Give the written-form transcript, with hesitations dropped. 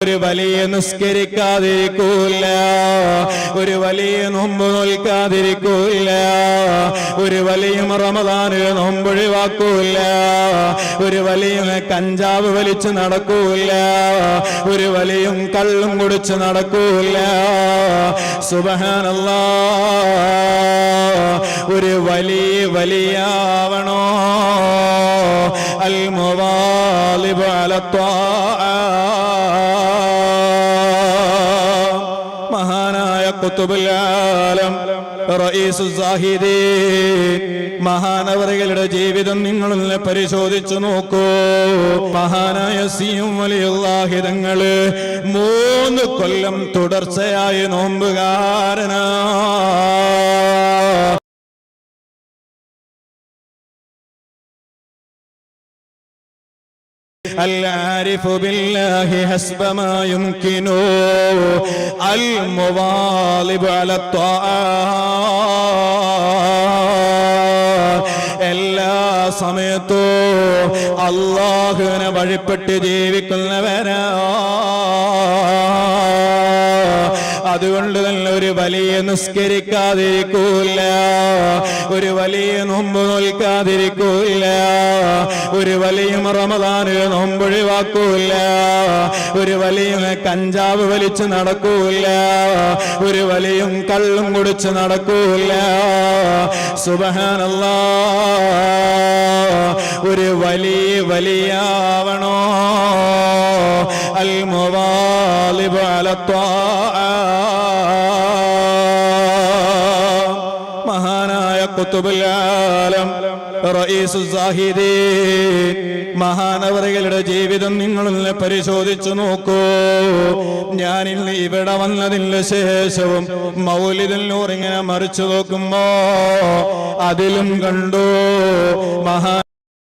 ഒരു വലിയ നിസ്കരിക്കാതിരിക്കൂല, ഒരു വലിയ നോമ്പ് നോൽക്കാതിരിക്കൂല, ഒരു വലിയ റമദാനിൽ നോമ്പൊഴിവാക്കൂല, ഒരു വലിയ കഞ്ചാവ് വലിച്ചു നടക്കൂല, ഒരു വലിയ കള്ളും കുടിച്ച് നടക്കൂല. സുബ്ഹാനല്ലാഹ്, ഒരു വലിയാവണോ. അൽ മുവാലിബ് അലാ ത്വാഅ. മഹാനായ ഖുതുബുൽ ആലം റഈസു സാഹിദീൻ മഹാനവറുകളുടെ ജീവിതം നിങ്ങളൊന്ന് പരിശോധിച്ചു നോക്കൂ. മഹാനായ സിയും വലിയുള്ളാഹി തങ്ങള് 3 കൊല്ലം തുടർച്ചയായി നോമ്പുകാരനാ. العارف بالله حسب ما يمكن المواظب على الطاعات. എല്ലാ സമയത്തും അല്ലാഹുവിനെ വഴിപ്പെട്ട് ജീവിക്കുന്നവരാ. അതുകൊണ്ട് തന്നെ ഒരു വലിയ നിസ്കരിക്കാതിരിക്കൂല, ഒരു വലിയ നോമ്പ് നോൽക്കാതിരിക്കൂല, ഒരു വലിയ റമദാനിൽ നോമ്പൊഴിവാക്കൂല, ഒരു വലിയ കഞ്ചാവ് വലിച്ചു നടക്കൂല, ഒരു വലിയ കള്ളും കുടിച്ച് നടക്കൂല. സുബ്ഹാനല്ലാഹ്, ഒരു വലിയാവണോ. അൽ മുവാലിബ് അലാ ത്വാഅ. മഹാനായ ഖുതുബുൽ ആലം റഈസു സാഹിദീൻ മഹാനവറുകളുടെ ജീവിതം നിങ്ങളൊന്ന് പരിശോധിച്ചു നോക്കൂ. ഞാനിന്ന് ഇവിടെ വന്നതിന് ശേഷവും മൗലിദുൻ നൂർ ഇങ്ങനെ മറിച്ചു നോക്കുമ്പോ അതിലും കണ്ടു മഹാ